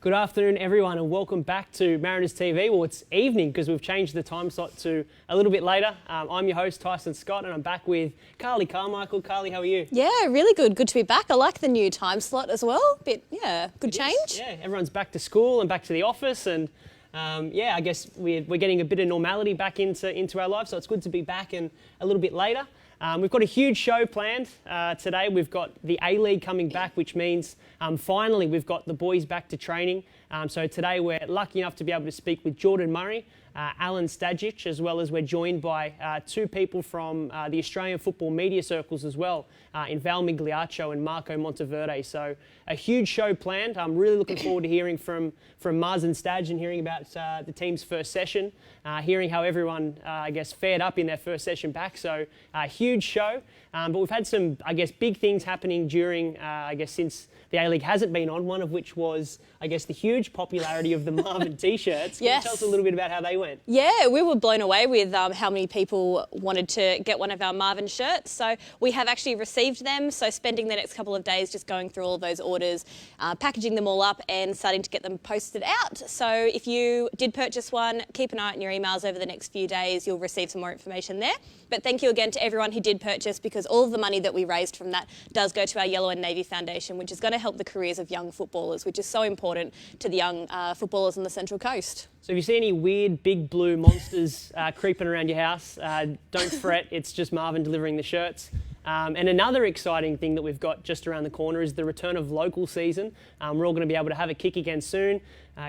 Good afternoon, everyone, and welcome back to Mariners TV. Well, it's evening because we've changed the time slot to a little bit later. I'm your host, Tyson Scott, and I'm back with Carly Carmichael. Carly, how are you? Yeah, really good. Good to be back. I like the new time slot as well. Good change. Yeah, everyone's back to school and back to the office, and I guess we're getting a bit of normality back into our lives, so it's good to be back and a little bit later. We've got a huge show planned today. We've got the A-League coming back, which means finally we've got the boys back to training. So today we're lucky enough to be able to speak with Jordan Murray, Alen Stajcic, as well as we're joined by two people from the Australian football media circles as well, in Val Migliaccio and Marco Monteverde. So a huge show planned. I'm really looking forward to hearing from Muzz and Stadge and hearing about the team's first session, hearing how everyone, fared up in their first session back. So huge show. But we've had some, big things happening during, since the A-League hasn't been on, one of which was, the huge popularity of the Marvin T-shirts. Can you tell us a little bit about how they went? Yeah, we were blown away with how many people wanted to get one of our Marvin shirts. So we have actually received them. So spending the next couple of days just going through all of those orders, packaging them all up and starting to get them posted out. So if you did purchase one, keep an eye on your emails over the next few days. You'll receive some more information there. But thank you again to everyone who did purchase, because all of the money that we raised from that does go to our Yellow and Navy Foundation, which is going to help the careers of young footballers, which is so important to the young footballers on the Central Coast. So if you see any weird big blue monsters creeping around your house, don't fret, it's just Marvin delivering the shirts. And another exciting thing that we've got just around the corner is the return of local season. We're all going to be able to have a kick again soon.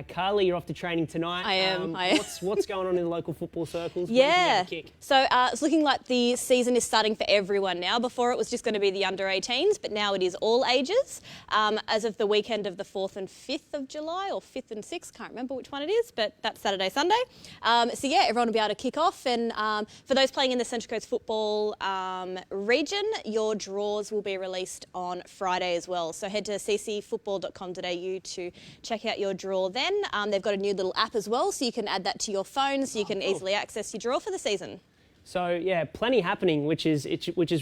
Carly, you're off to training tonight. I am. What's going on in the local football circles? Yeah. So it's looking like the season is starting for everyone now. Before it was just going to be the under 18s, but now it is all ages. As of the weekend of the 4th and 5th of July, or 5th and 6th, can't remember which one it is, but that's Saturday, Sunday. Everyone will be able to kick off. And for those playing in the Central Coast football region, your draws will be released on Friday as well. So head to ccfootball.com.au to check out your draw then. They've got a new little app as well, so you can add that to your phone so you can easily access your draw for the season. So, yeah, plenty happening, which is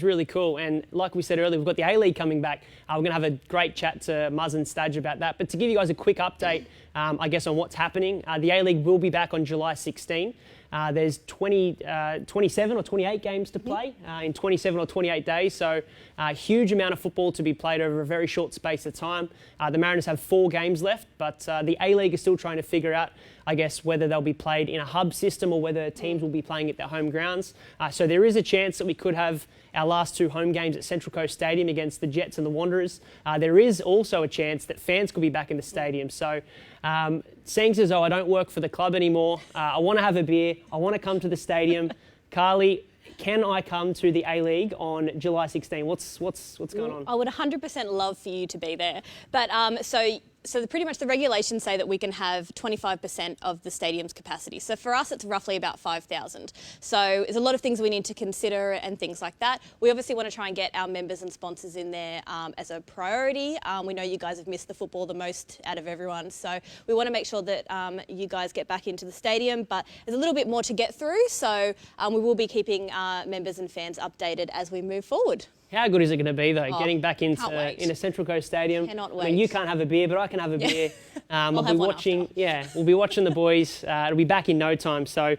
really cool. And like we said earlier, we've got the A-League coming back. We're going to have a great chat to Muzz and Stadge about that. But to give you guys a quick update, on what's happening, the A-League will be back on July 16. There's 27 or 28 games to play in 27 or 28 days. So a huge amount of football to be played over a very short space of time. The Mariners have 4 games left, but the A-League is still trying to figure out, whether they'll be played in a hub system or whether teams will be playing at their home grounds. So there is a chance that we could have our last 2 home games at Central Coast Stadium against the Jets and the Wanderers. There is also a chance that fans could be back in the stadium. So seeing as though I don't work for the club anymore, I want to have a beer, I want to come to the stadium. Carly, can I come to the A-League on July 16? What's going on? I would 100% love for you to be there. But so pretty much the regulations say that we can have 25% of the stadium's capacity. So for us, it's roughly about 5,000. So there's a lot of things we need to consider and things like that. We obviously want to try and get our members and sponsors in there as a priority. We know you guys have missed the football the most out of everyone. So we want to make sure that you guys get back into the stadium. But there's a little bit more to get through. So we will be keeping members and fans updated as we move forward. How good is it going to be, though, getting back in a Central Coast Stadium? Cannot wait. I mean, you can't have a beer, but I can have a beer. We'll be watching. We'll be watching the boys. It'll be back in no time. So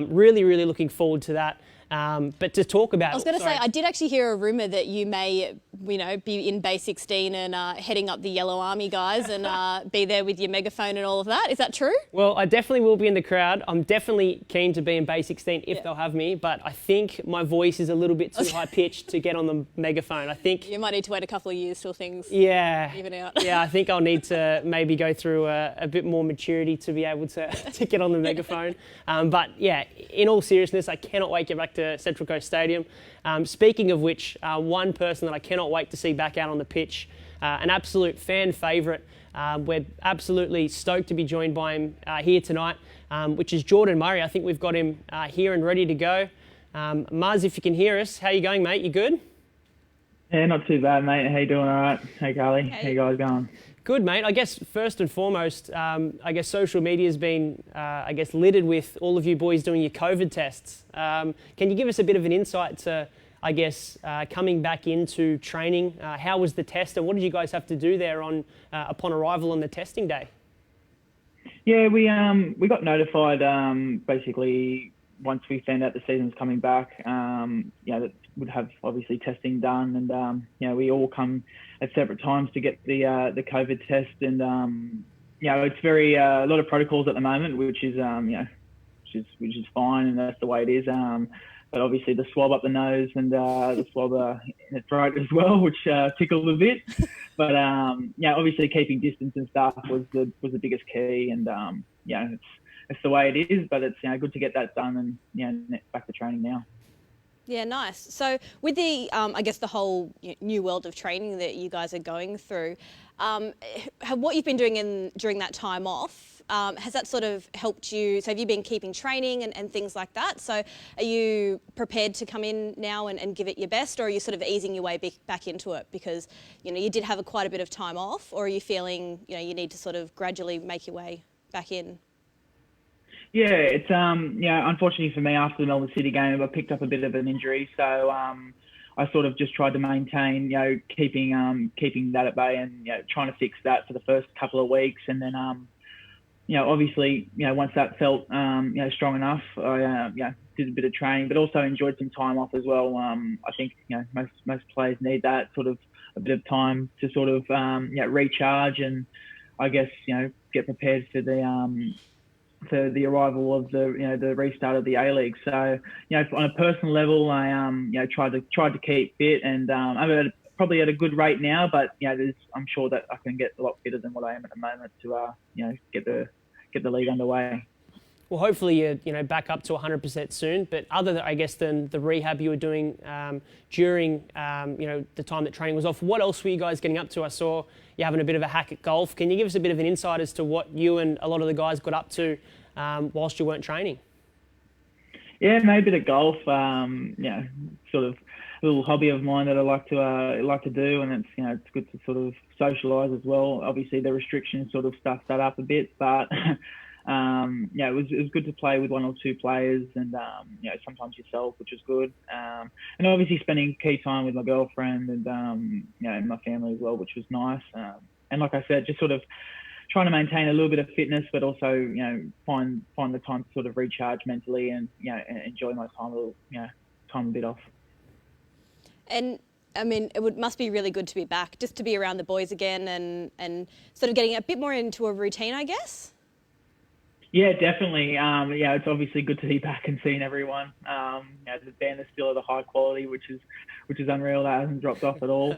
really, really looking forward to that. But to talk about... I was going to say, I did actually hear a rumour that you may, be in Bay 16 and heading up the Yellow Army guys and be there with your megaphone and all of that. Is that true? Well, I definitely will be in the crowd. I'm definitely keen to be in Bay 16 if they'll have me, but I think my voice is a little bit too high-pitched to get on the megaphone. I think... You might need to wait a couple of years till things even out. Yeah, I think I'll need to maybe go through a bit more maturity to be able to get on the megaphone. But yeah, in all seriousness, I cannot wait to get back to Central Coast Stadium. Speaking of which, one person that I cannot wait to see back out on the pitch, an absolute fan favourite. We're absolutely stoked to be joined by him here tonight, which is Jordan Murray. I think we've got him here and ready to go. Muzz, if you can hear us, how you going, mate? You good? Yeah, not too bad, mate. How you doing? All right. Hey, Carly. How you guys going? Good, mate. I guess first and foremost, social media has been, littered with all of you boys doing your COVID tests. Can you give us a bit of an insight to, coming back into training? How was the test and what did you guys have to do there upon arrival on the testing day? Yeah, we got notified basically once we found out the season's coming back. That would have obviously testing done, and we all come at separate times to get the COVID test, and it's very a lot of protocols at the moment, which is which is fine, and that's the way it is. But obviously the swab up the nose and the swab in the throat as well, which tickled a bit. But obviously keeping distance and stuff was the biggest key, and it's the way it is. But it's good to get that done, and back to training now. Yeah, nice. So with the, I guess the whole new world of training that you guys are going through, what you've been doing during that time off, has that sort of helped you? So have you been keeping training and things like that? So are you prepared to come in now and give it your best, or are you sort of easing your way back into it because, you did have quite a bit of time off, or are you feeling, you need to sort of gradually make your way back in? Yeah, it's unfortunately for me, after the Melbourne City game, I picked up a bit of an injury, so I sort of just tried to maintain, keeping that at bay, and trying to fix that for the first couple of weeks, and then obviously once that felt strong enough, I did a bit of training, but also enjoyed some time off as well. I think most players need that sort of a bit of time to sort of recharge, and I guess get prepared for the arrival of the restart of the A-League. So on a personal level, I tried to keep fit, and I'm probably at a good rate now, but I'm sure that I can get a lot fitter than what I am at the moment to get the league underway. Well, hopefully you're back up to 100% soon. But other than, I guess, than the rehab you were doing during the time that training was off, what else were you guys getting up to? I saw you having a bit of a hack at golf. Can you give us a bit of an insight as to what you and a lot of the guys got up to whilst you weren't training? Yeah, maybe a bit of golf. Sort of a little hobby of mine that I like to do, and it's good to sort of socialise as well. Obviously, the restrictions sort of stuffed that up a bit, but it was good to play with one or two players, and sometimes yourself, which was good. And obviously spending key time with my girlfriend and my family as well, which was nice. And like I said, just sort of trying to maintain a little bit of fitness, but also find the time to sort of recharge mentally and enjoy my time a bit off. And I mean, must be really good to be back, just to be around the boys again and sort of getting a bit more into a routine, I guess. Yeah, definitely. It's obviously good to be back and seeing everyone. The band is still at a high quality, which is unreal. That hasn't dropped off at all.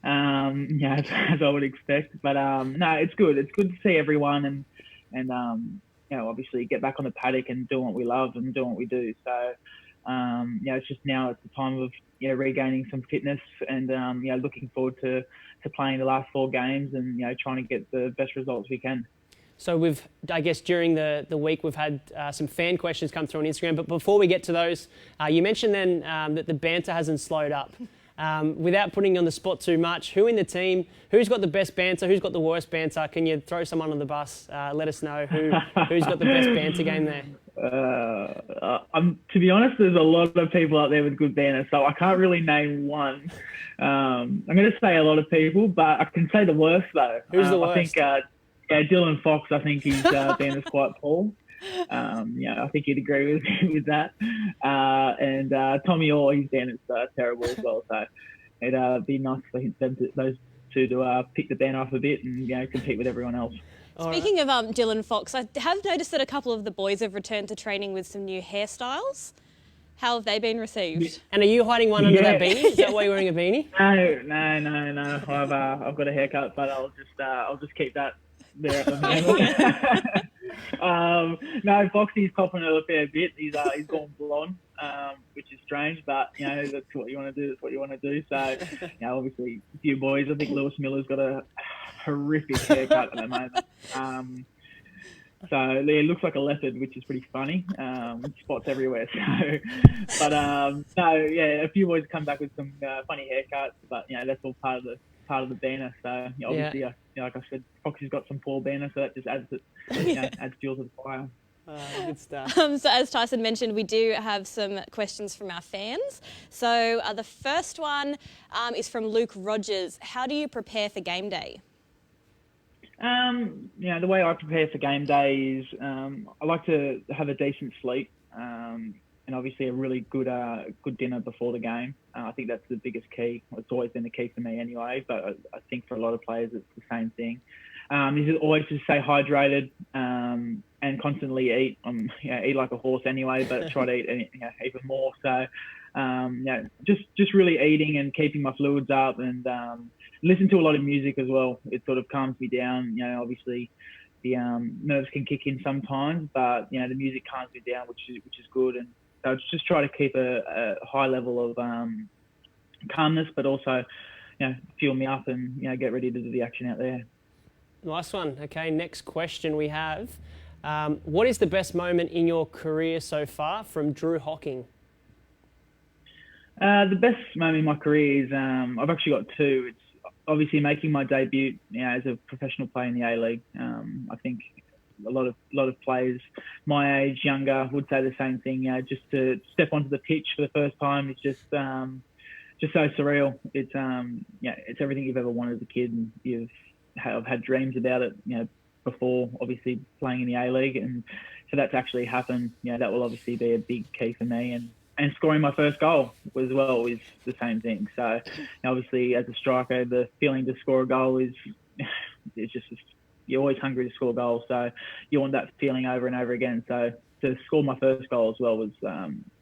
As I would expect. But no, it's good. It's good to see everyone and obviously get back on the paddock and doing what we love and doing what we do. So it's just now it's the time of regaining some fitness and looking forward to playing the last 4 games and trying to get the best results we can. So I guess during the week, we've had some fan questions come through on Instagram. But before we get to those, you mentioned then that the banter hasn't slowed up. Without putting you on the spot too much, who in the team, who's got the best banter, who's got the worst banter? Can you throw someone on the bus? Let us know who's got the best banter game there. To be honest, there's a lot of people out there with good banter, so I can't really name one. I'm going to say a lot of people, but I can say the worst though. Who's the worst? I think Dylan Fox. I think his banter's quite poor. I think you'd agree with me with that. And Tommy Orr, his banter's terrible as well. So it'd be nice for those two to pick the banter up a bit and compete with everyone else. Speaking of Dylan Fox, I have noticed that a couple of the boys have returned to training with some new hairstyles. How have they been received? And are you hiding one under that beanie? Is that why you're wearing a beanie? No. I've got a haircut, but I'll just keep that there at the moment. No, Foxy's copping it a fair bit. He's gone blonde, which is strange, but that's what you want to do. That's what you want to do. So, obviously, a few boys. I think Lewis Miller's got a horrific haircut at the moment. So it looks like a leopard, which is pretty funny. Spots everywhere. So, but a few boys come back with some funny haircuts, but that's all part of the banner. So obviously, like I said, Foxy's got some poor banner, so that just adds fuel to the fire. Good stuff. So as Tyson mentioned, we do have some questions from our fans. So the first one is from Luke Rogers. How do you prepare for game day? The way I prepare for game day is I like to have a decent sleep and obviously a really good dinner before the game. I think that's the biggest key. It's always been the key for me anyway, but I think for a lot of players it's the same thing. Is always to stay hydrated and constantly eat. Eat like a horse anyway, but try to eat even more. So just really eating and keeping my fluids up and listen to a lot of music as well. It sort of calms me down. Obviously the nerves can kick in sometimes, but the music calms me down, which is good. And so just try to keep a high level of calmness, but also fuel me up and get ready to do the action out there. Nice one. Okay, next question we have. What is the best moment in your career so far, from Drew Hocking? The best moment in my career is I've actually got two. It's obviously making my debut as a professional player in the A-League. I think a lot of players my age, younger, would say the same thing. Just to step onto the pitch for the first time is just so surreal. It's it's everything you've ever wanted as a kid, and I've had dreams about it, before obviously playing in the A-League, and for that to actually happen, that will obviously be a big key for me. And scoring my first goal as well is the same thing. So obviously as a striker, the feeling to score a goal is it's just, you're always hungry to score a goal. So you want that feeling over and over again. So to score my first goal as well was,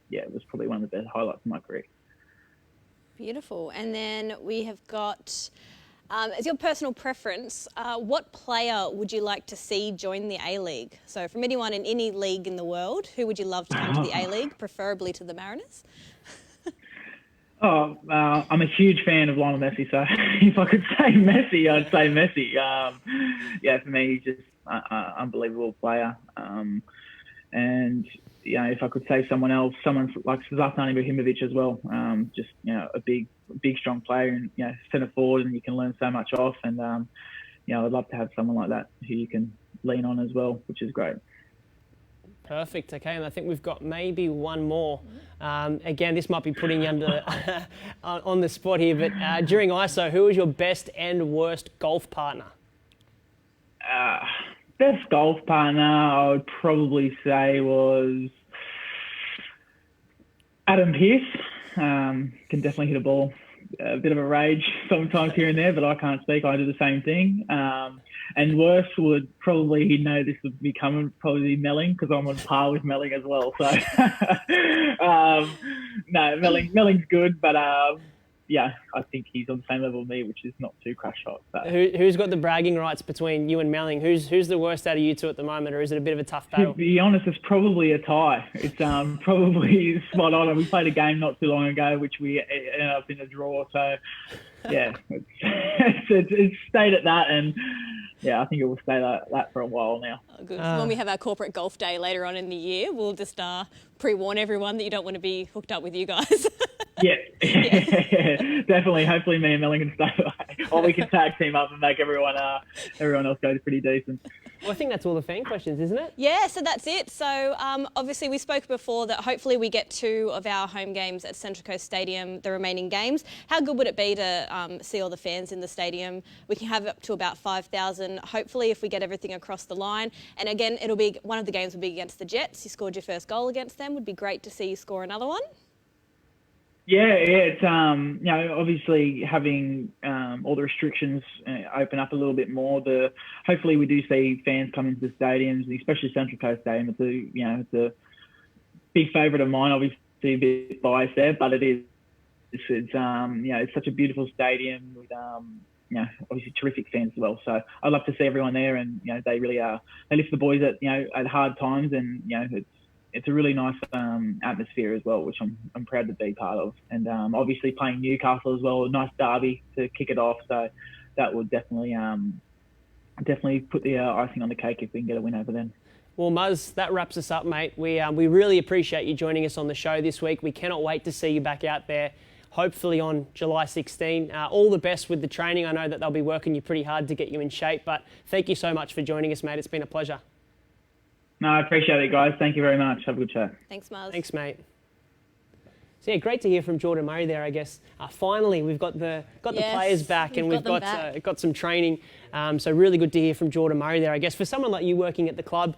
it was probably one of the best highlights of my career. Beautiful. And then we have got, as your personal preference, what player would you like to see join the A-League? So from anyone in any league in the world, who would you love to come to the A-League, preferably to the Mariners? I'm a huge fan of Lionel Messi, so if I could say Messi, I'd say Messi. For me, he's just an unbelievable player. And if I could say someone else, someone like Zlatan Ibrahimovic as well. A big, strong player and centre forward, and you can learn so much off. And I'd love to have someone like that who you can lean on as well, which is great. Perfect. Okay, and I think we've got maybe one more. Again, this might be putting you under on the spot here, but during ISO, who was your best and worst golf partner? Best golf partner, I would probably say, was Adam Pearce. Can definitely hit a ball. A bit of a rage sometimes here and there, but I can't speak. I do the same thing. And worse would probably, this would be coming, probably Melling, because I'm on par with Melling as well. So, Melling's good, but I think he's on the same level as me, which is not too crash hot. So. Who's got the bragging rights between you and Melling? Who's the worst out of you two at the moment, or is it a bit of a tough battle? To be honest, it's probably a tie. It's probably spot on. We played a game not too long ago, which we ended up in a draw. So, it's stayed at that, and I think it will stay like that for a while now. Oh, good. So when we have our corporate golf day later on in the year, we'll just pre-warn everyone that you don't want to be hooked up with you guys. Yeah, definitely. Hopefully me and Melling can stay away. Or we can tag team up and make everyone else go pretty decent. Well, I think that's all the fan questions, isn't it? Yeah, so that's it. So obviously we spoke before that hopefully we get 2 of our home games at Central Coast Stadium, the remaining games. How good would it be to see all the fans in the stadium? We can have up to about 5,000, hopefully, if we get everything across the line. And again, one of the games will be against the Jets. You scored your first goal against them. Would be great to see you score another one. Yeah, it's obviously having all the restrictions open up a little bit more. Hopefully we do see fans come into the stadiums, especially Central Coast Stadium. It's a big favourite of mine. Obviously a bit biased there, but it is. It's such a beautiful stadium with obviously terrific fans as well. So I'd love to see everyone there, and they really are. They lift the boys at hard times, and it's a really nice atmosphere as well, which I'm proud to be part of. And obviously playing Newcastle as well, a nice derby to kick it off. So that would definitely put the icing on the cake if we can get a win over them. Well, Muzz, that wraps us up, mate. We really appreciate you joining us on the show this week. We cannot wait to see you back out there, hopefully on July 16. All the best with the training. I know that they'll be working you pretty hard to get you in shape, but thank you so much for joining us, mate. It's been a pleasure. No, I appreciate it, guys. Thank you very much. Have a good chat. Thanks, Muzz. Thanks, mate. So, great to hear from Jordan Murray there, I guess. Finally, we've got the players back, and we've got some training. So really good to hear from Jordan Murray there. I guess for someone like you working at the club,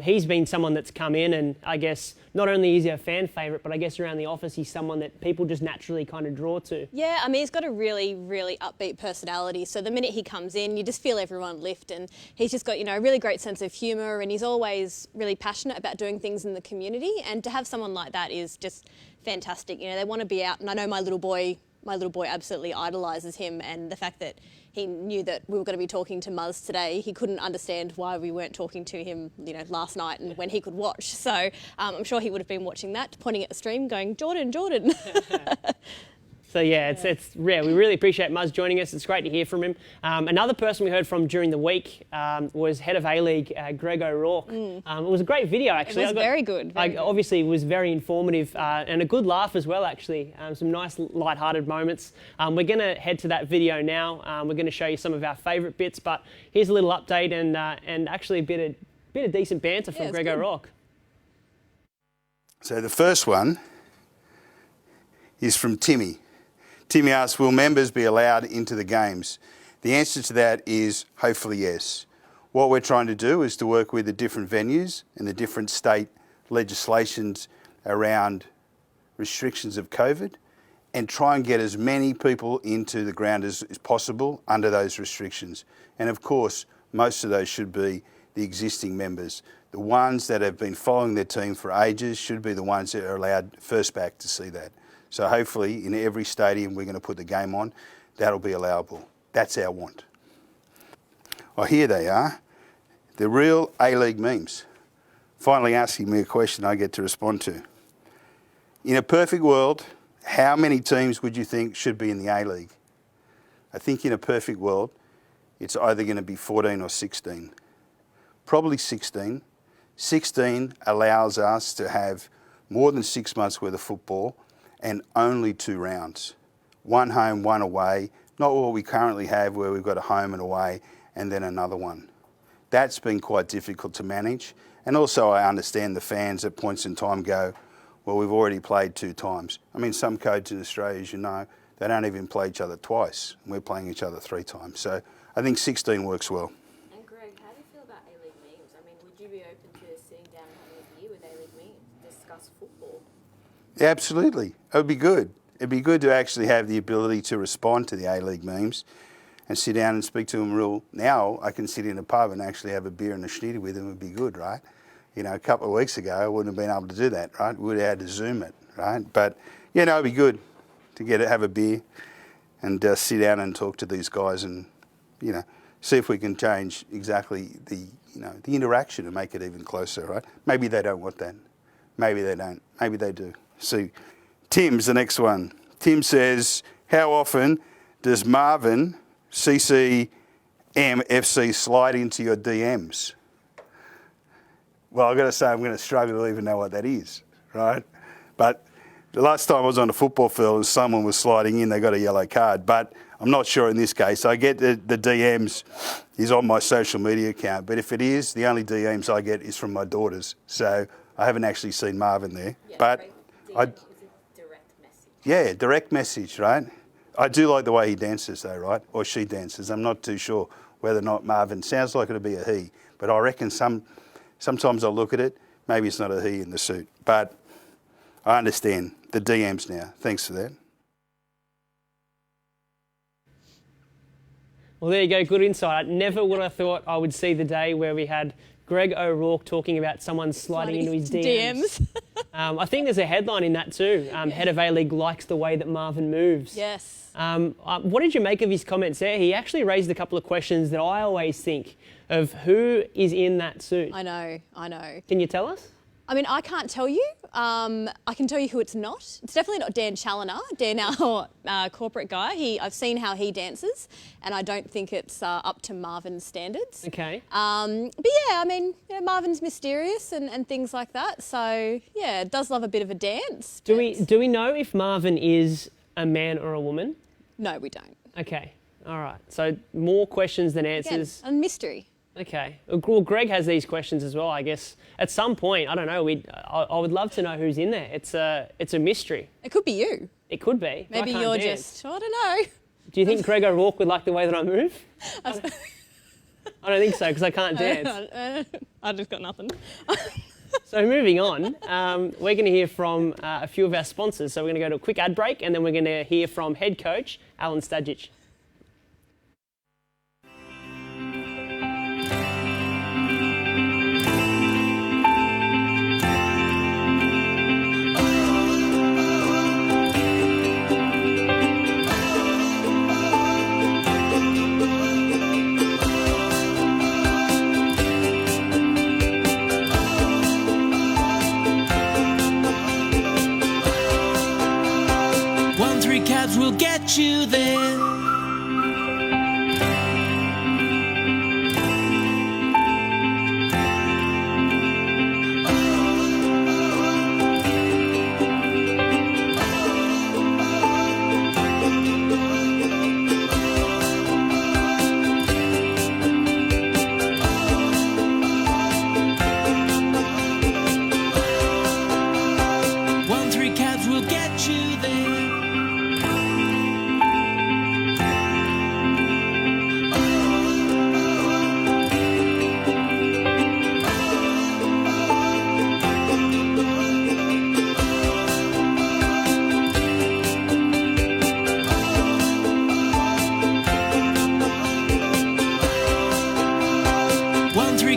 he's been someone that's come in and I guess not only is he a fan favourite, but I guess around the office he's someone that people just naturally kind of draw to. Yeah, I mean, he's got a really, really upbeat personality. So the minute he comes in, you just feel everyone lift, and he's just got, a really great sense of humour, and he's always really passionate about doing things in the community. And to have someone like that is just fantastic. They want to be out, and I know my little boy absolutely idolises him, and the fact that he knew that we were going to be talking to Muzz today, he couldn't understand why we weren't talking to him, last night and when he could watch. So I'm sure he would have been watching that, pointing at the stream, going, Jordan. So yeah, it's rare. We really appreciate Muzz joining us. It's great to hear from him. Another person we heard from during the week was head of A-League, Greg O'Rourke. It was a great video, actually. It was very good. Obviously, it was very informative and a good laugh as well, actually. Some nice light-hearted moments. We're going to head to that video now. We're going to show you some of our favourite bits, but here's a little update and actually a bit of decent banter from Greg O'Rourke. So the first one is from Timmy. Timmy asks, will members be allowed into the games? The answer to that is hopefully yes. What we're trying to do is to work with the different venues and the different state legislations around restrictions of COVID and try and get as many people into the ground as possible under those restrictions. And of course, most of those should be the existing members. The ones that have been following their team for ages should be the ones that are allowed first back to see that. So hopefully in every stadium we're going to put the game on, that'll be allowable. That's our want. Oh, here they are, the real A-League memes. Finally asking me a question I get to respond to. In a perfect world, how many teams would you think should be in the A-League? I think in a perfect world, it's either going to be 14 or 16. Probably 16. 16 allows us to have more than 6 months worth of football and only 2 rounds. One home, one away, not what we currently have where we've got a home and away and then another one. That's been quite difficult to manage. And also I understand the fans at points in time go, well, we've already played 2 times. I mean, some codes in Australia, as you know, they don't even play each other twice. We're playing each other 3 times. So I think 16 works well. And Greg, how do you feel about A-League memes? I mean, would you be open to sitting down and having a beer with A-League memes, discuss football? Yeah, absolutely. It would be good. It'd be good to actually have the ability to respond to the A-League memes and sit down and speak to them real. Now I can sit in a pub and actually have a beer and a schnitty with them. It would be good, right? A couple of weeks ago I wouldn't have been able to do that, right? We would have had to Zoom it, right? But, it'd be good to have a beer and sit down and talk to these guys and, see if we can change exactly the interaction and make it even closer, right? Maybe they don't want that. Maybe they don't. Maybe they do. See, Tim's the next one. Tim says, how often does Marvin CCMFC slide into your DMs? Well, I've got to say I'm going to struggle to even know what that is, right? But the last time I was on the football field and someone was sliding in, they got a yellow card. But I'm not sure in this case. I get the DMs is on my social media account. But if it is, the only DMs I get is from my daughters. So I haven't actually seen Marvin there. Yeah, but is a direct message. Yeah, direct message, right? I do like the way he dances though, right? Or she dances. I'm not too sure whether or not Marvin sounds like it'll be a he. But I reckon sometimes I'll look at it, maybe it's not a he in the suit. But I understand the DMs now. Thanks for that. Well, there you go. Good insight. Never would have thought I would see the day where we had Greg O'Rourke talking about someone sliding into his DMs. I think there's a headline in that too. Head of A-League likes the way that Marvin moves. Yes. What did you make of his comments there? He actually raised a couple of questions that I always think of. Who is in that suit? I know. Can you tell us? I mean, I can't tell you. I can tell you who it's not. It's definitely not Dan Challoner. Dan, our corporate guy. I've seen how he dances, and I don't think it's up to Marvin's standards. Okay. But yeah, I mean, Marvin's mysterious and things like that. So yeah, does love a bit of a dance. Do we know if Marvin is a man or a woman? No, we don't. Okay. All right. So more questions than answers. Again, a mystery. Okay. Well, Greg has these questions as well, I guess. At some point, I don't know, I would love to know who's in there. It's a mystery. It could be you. It could be. Maybe you're just, I don't know. Do you think Greg O'Rourke would like the way that I move? I don't think so because I can't dance. I just got nothing. So moving on, we're going to hear from a few of our sponsors. So we're going to go to a quick ad break and then we're going to hear from head coach Alen Stajcic. We'll get you there. One, three cabs will get you there.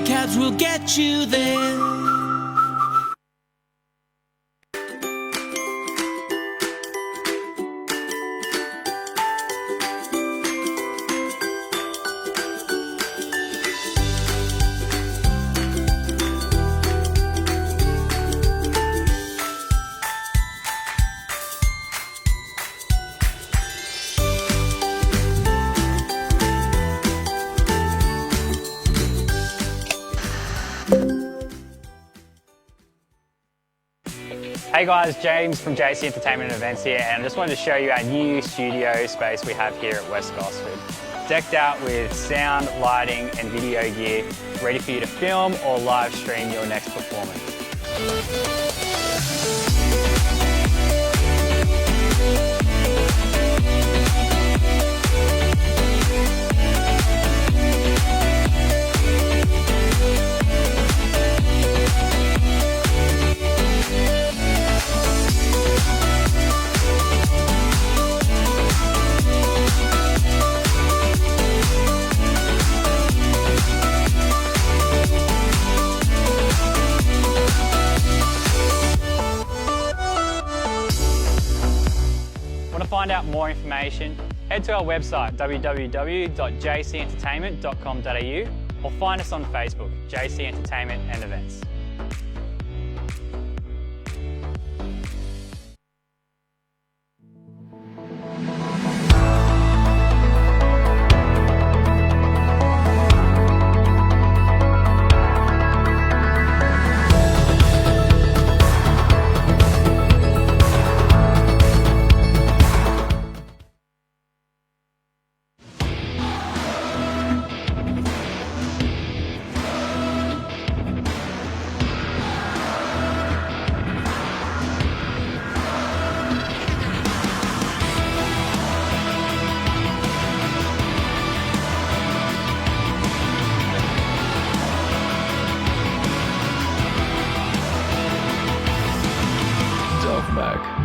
Cabs will get you there. Hey guys, James from JC Entertainment and Events here, and I just wanted to show you our new studio space we have here at West Gosford. Decked out with sound, lighting and video gear, ready for you to film or live stream your next performance. Want to find out more information? Head to our website www.jcentertainment.com.au or find us on Facebook, JC Entertainment and Events.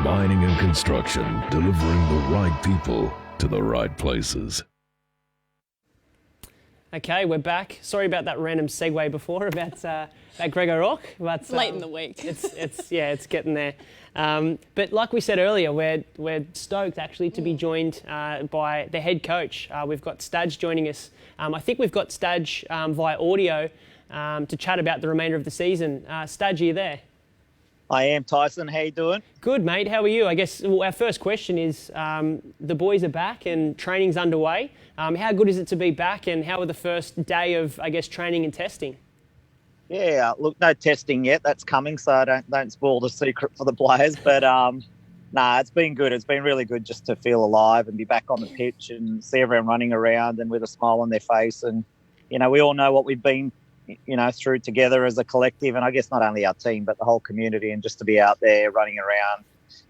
Mining and construction, delivering the right people to the right places. Okay, we're back. Sorry about that random segue before about Greg O'Rourke, but Late in the week. it's getting there. But like we said earlier, we're stoked actually to be joined by the head coach. We've got Staj joining us. I think we've got Staj via audio to chat about the remainder of the season. Staj, are you there? I am, Tyson. How you doing? Good, mate. How are you? I guess our first question is, the boys are back and training's underway. How good is it to be back, and how were the first day of, I guess, training and testing? Yeah, look, no testing yet. That's coming, so don't spoil the secret for the players. But it's been good. It's been really good just to feel alive and be back on the pitch and see everyone running around and with a smile on their face. And we all know what we've been through together as a collective, and I guess not only our team but the whole community, and just to be out there running around,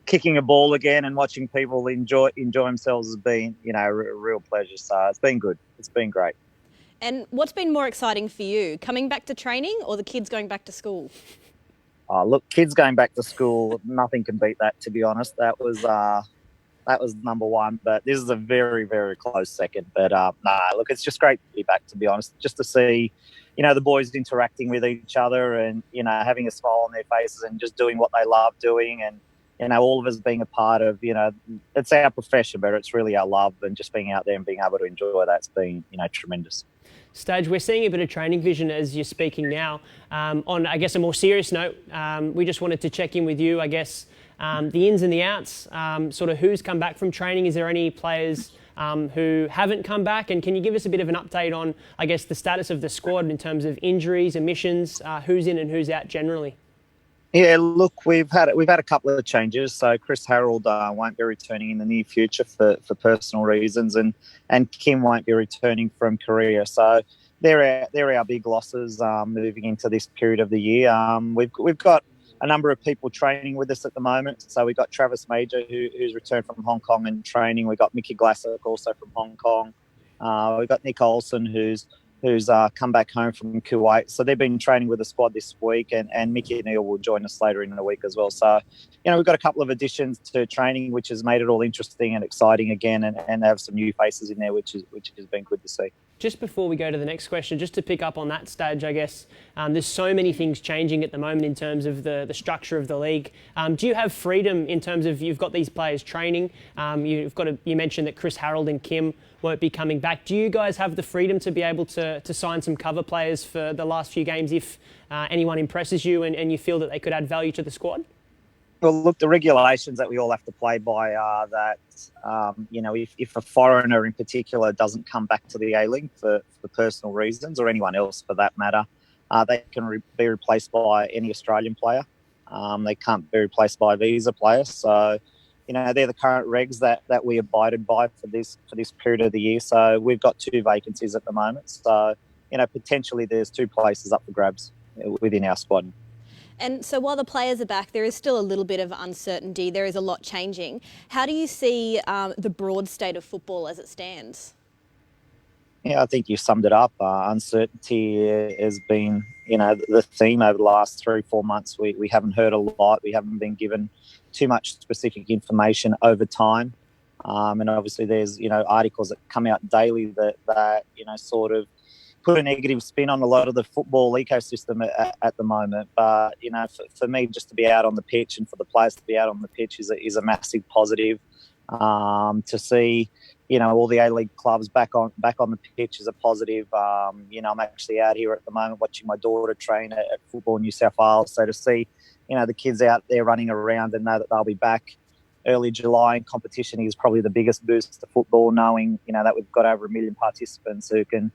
kicking a ball again and watching people enjoy themselves has been, a real pleasure. So it's been good. It's been great. And what's been more exciting for you, coming back to training or the kids going back to school? Oh, look, kids going back to school, nothing can beat that, to be honest. That was number one, but this is a very, very close second. But look, it's just great to be back, to be honest, just to see, the boys interacting with each other and, having a smile on their faces and just doing what they love doing. And, all of us being a part of, it's our profession, but it's really our love, and just being out there and being able to enjoy that's been, tremendous. Stage, we're seeing a bit of training vision as you're speaking now. On, I guess, a more serious note, we just wanted to check in with you, I guess, the ins and the outs, sort of who's come back from training. Is there any players who haven't come back? And can you give us a bit of an update on, I guess, the status of the squad in terms of injuries, omissions, who's in and who's out generally? Yeah, look, we've had a couple of changes. So Chris Harold won't be returning in the near future for personal reasons, and Kim won't be returning from Korea. So they're our big losses moving into this period of the year. We've got a number of people training with us at the moment. So we've got Travis Major, who's returned from Hong Kong and training. We've got Mickey Glassick also from Hong Kong. We've got Nick Olsen, who's come back home from Kuwait. So they've been training with the squad this week, and Mickey Neal will join us later in the week as well. So, we've got a couple of additions to training, which has made it all interesting and exciting again, and have some new faces in there, which has been good to see. Just before we go to the next question, just to pick up on that Stage, I guess, there's so many things changing at the moment in terms of the structure of the league. Do you have freedom in terms of you've got these players training? You mentioned that Chris Harold and Kim won't be coming back. Do you guys have the freedom to be able to sign some cover players for the last few games if anyone impresses you and you feel that they could add value to the squad? Well, look, the regulations that we all have to play by are that, if a foreigner in particular doesn't come back to the A-League for personal reasons, or anyone else for that matter, they can be replaced by any Australian player. They can't be replaced by a visa player. So, they're the current regs that we abided by for this period of the year. So we've got 2 vacancies at the moment. So, potentially there's 2 places up for grabs within our squad. And so while the players are back, there is still a little bit of uncertainty. There is a lot changing. How do you see the broad state of football as it stands? Yeah, I think you summed it up. Uncertainty has been, the theme over the last 3-4 months. We haven't heard a lot. We haven't been given too much specific information over time. And obviously there's, articles that come out daily that sort of put a negative spin on a lot of the football ecosystem at the moment. But, for me, just to be out on the pitch and for the players to be out on the pitch is a massive positive. To see, all the A-League clubs back on the pitch is a positive. I'm actually out here at the moment watching my daughter train at Football New South Wales. So to see, the kids out there running around and know that they'll be back early July in competition is probably the biggest boost to football, knowing, that we've got over 1 million participants who can,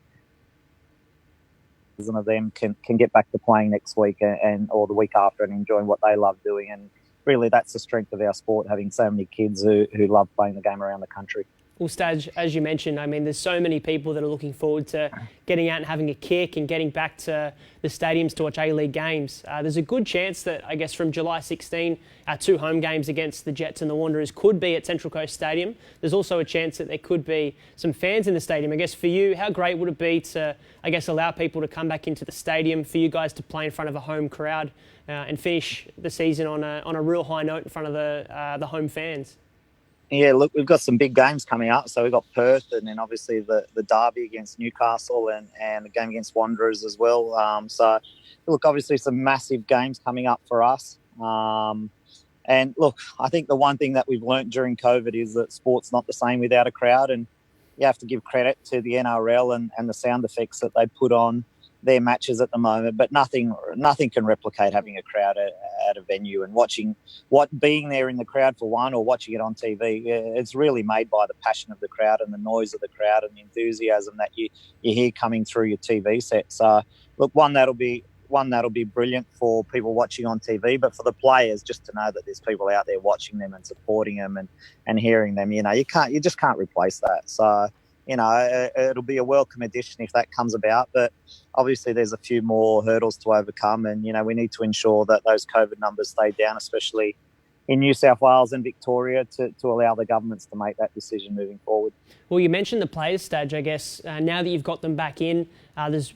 some of them can get back to playing next week or the week after and enjoying what they love doing. And really that's the strength of our sport, having so many kids who love playing the game around the country. Well, Stage, as you mentioned, there's so many people that are looking forward to getting out and having a kick and getting back to the stadiums to watch A-League games. There's a good chance that, I guess, from July 16, our 2 home games against the Jets and the Wanderers could be at Central Coast Stadium. There's also a chance that there could be some fans in the stadium. I guess for you, how great would it be to, allow people to come back into the stadium, for you guys to play in front of a home crowd and finish the season on a real high note in front of the home fans? Yeah, look, we've got some big games coming up. So we've got Perth and then obviously the derby against Newcastle and the game against Wanderers as well. So, look, obviously some massive games coming up for us. And, look, I think the one thing that we've learnt during COVID is that sport's not the same without a crowd, and you have to give credit to the NRL and the sound effects that they put on their matches at the moment, but nothing can replicate having a crowd at a venue and being there in the crowd for one, or watching it on TV. It's really made by the passion of the crowd and the noise of the crowd and the enthusiasm that you hear coming through your TV set. So, look, one that'll be brilliant for people watching on TV, but for the players, just to know that there's people out there watching them and supporting them and hearing them, you just can't replace that. So, it'll be a welcome addition if that comes about, but obviously there's a few more hurdles to overcome, and, we need to ensure that those COVID numbers stay down, especially, in New South Wales and Victoria to allow the governments to make that decision moving forward. Well, you mentioned the players stage, I guess. Now that you've got them back in,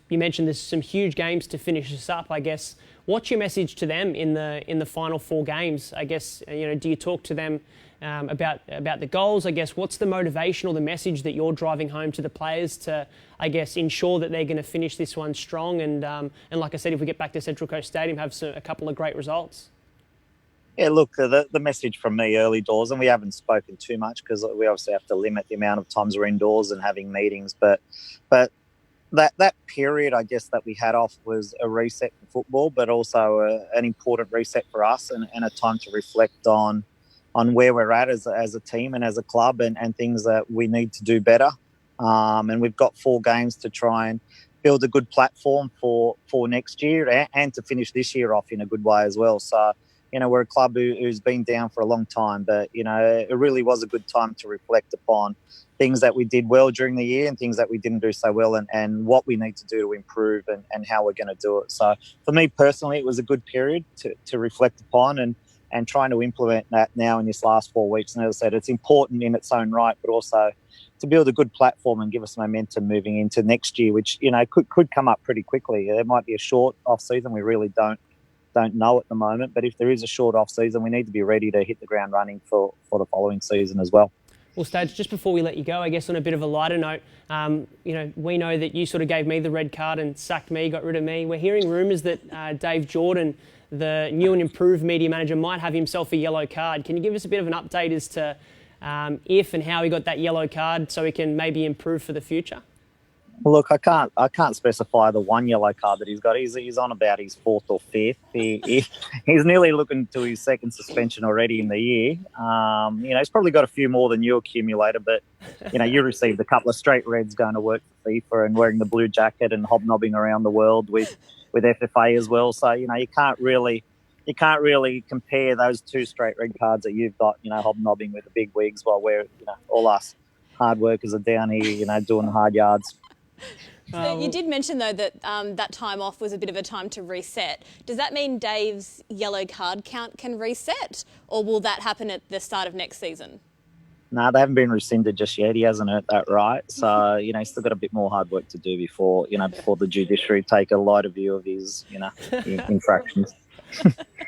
you mentioned there's some huge games to finish us up, I guess. What's your message to them in the final 4 games? I guess, do you talk to them about the goals? I guess, what's the motivation or the message that you're driving home to the players to, I guess, ensure that they're going to finish this one strong and like I said, if we get back to Central Coast Stadium, have a couple of great results? Yeah, look, the message from me early doors, and we haven't spoken too much because we obviously have to limit the amount of times we're indoors and having meetings, but that period, I guess, that we had off was a reset for football, but also an important reset for us and a time to reflect on where we're at as a team and as a club and things that we need to do better. And we've got 4 games to try and build a good platform for next year and to finish this year off in a good way as well. So, we're a club who's been down for a long time, but, it really was a good time to reflect upon things that we did well during the year and things that we didn't do so well and what we need to do to improve and how we're going to do it. So for me personally, it was a good period to reflect upon and trying to implement that now in this last 4 weeks. And as I said, it's important in its own right, but also to build a good platform and give us momentum moving into next year, which, could come up pretty quickly. There might be a short off season. We really don't know at the moment, but if there is a short off season, we need to be ready to hit the ground running for the following season as well. Well, Staj, just before we let you go, I guess on a bit of a lighter note, we know that you sort of gave me the red card and sacked me, got rid of me. We're hearing rumours that Dave Jordan, the new and improved media manager, might have himself a yellow card. Can you give us a bit of an update as to if and how he got that yellow card so he can maybe improve for the future? Look, I can't specify the one yellow card that he's got. He's on about his 4th or 5th. He's nearly looking to his 2nd suspension already in the year. He's probably got a few more than you accumulated, but you received a couple of straight reds going to work for FIFA and wearing the blue jacket and hobnobbing around the world with FFA as well. So you can't really compare those 2 straight red cards that you've got. Hobnobbing with the big wigs while we're all us hard workers are down here doing the hard yards. So you did mention, though, that that time off was a bit of a time to reset. Does that mean Dave's yellow card count can reset, or will that happen at the start of next season? No, they haven't been rescinded just yet. He hasn't earned that right. So, he's still got a bit more hard work to do before the judiciary take a lighter view of his, infractions.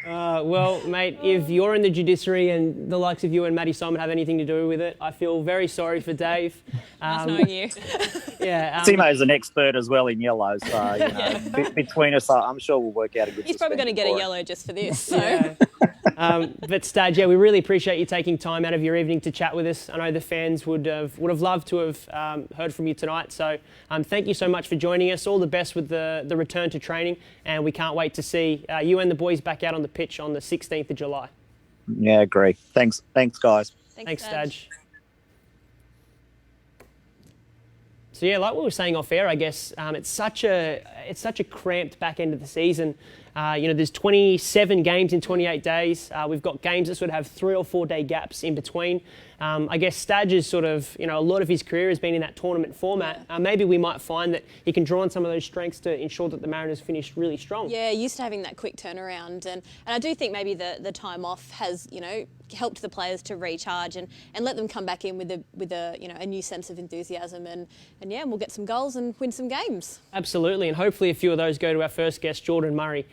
Well, mate, if you're in the judiciary and the likes of you and Matty Simon have anything to do with it, I feel very sorry for Dave. Nice knowing you. Yeah. Timo's an expert as well in yellow, so between us, I'm sure we'll work out a good. He's probably going to get a yellow just for this. So. Yeah. But Staj, we really appreciate you taking time out of your evening to chat with us. I know the fans would have loved to have heard from you tonight. So thank you so much for joining us. All the best with the return to training, and we can't wait to see you and the boys back out on the pitch on the 16th of July. Yeah, agree. Thanks, guys. Thanks, Staj. So yeah, like we were saying off air, I guess it's such a cramped back end of the season. There's 27 games in 28 days. We've got games that sort of have 3 or 4 day gaps in between. I guess Staj is sort of, a lot of his career has been in that tournament format. Maybe we might find that he can draw on some of those strengths to ensure that the Mariners finish really strong. Yeah, used to having that quick turnaround, and I do think maybe the time off has, helped the players to recharge and let them come back in with a new sense of enthusiasm and we'll get some goals and win some games. Absolutely, and hopefully a few of those go to our first guest, Jordan Murray.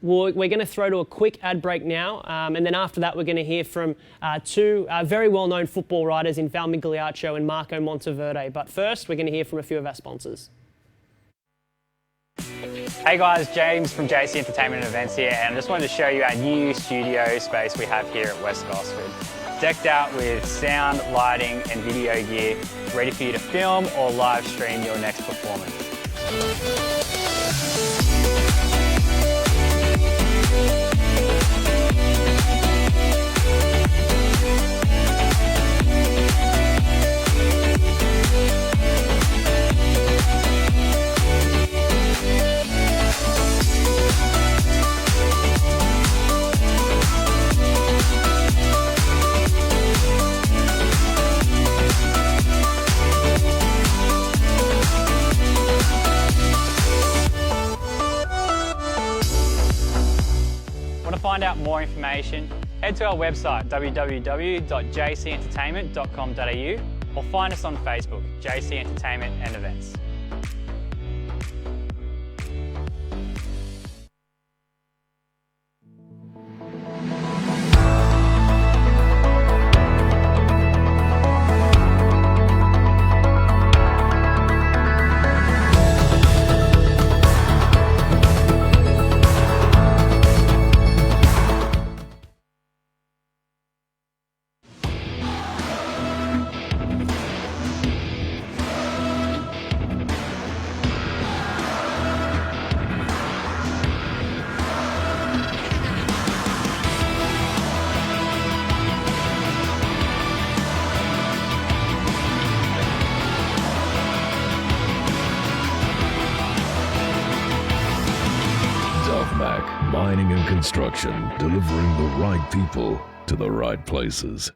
We're going to throw to a quick ad break now, and then after that we're going to hear from 2 very well-known football writers in Val Migliaccio and Marco Monteverde. But first, we're going to hear from a few of our sponsors. Hey guys, James from JC Entertainment and Events here, and I just wanted to show you our new studio space we have here at West Gosford. Decked out with sound, lighting and video gear, ready for you to film or live stream your next performance. Want to find out more information? head to our website www.jcentertainment.com.au or find us on Facebook, JC Entertainment and Events. Zelfmac Mining and Construction, delivering the right people to the right places.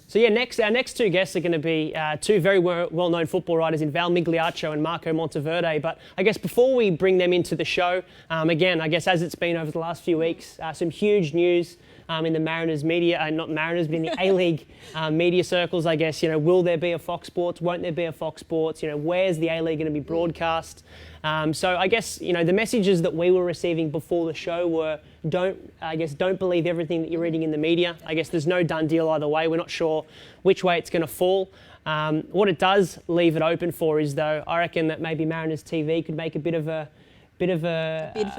So yeah, our next two guests are going to be two very well-known football writers in Val Migliaccio and Marco Monteverde. But I guess before we bring them into the show, again, I guess as it's been over the last few weeks, some huge news in the Mariners media, not Mariners, but in the A-League media circles, I guess. Will there be a Fox Sports? Won't there be a Fox Sports? Where's the A-League going to be broadcast? So I guess, the messages that we were receiving before the show were, don't believe everything that you're reading in the media. I guess there's no done deal either way. We're not sure which way it's going to fall. What it does leave it open for is, though, I reckon that maybe Mariners TV could make a bid for the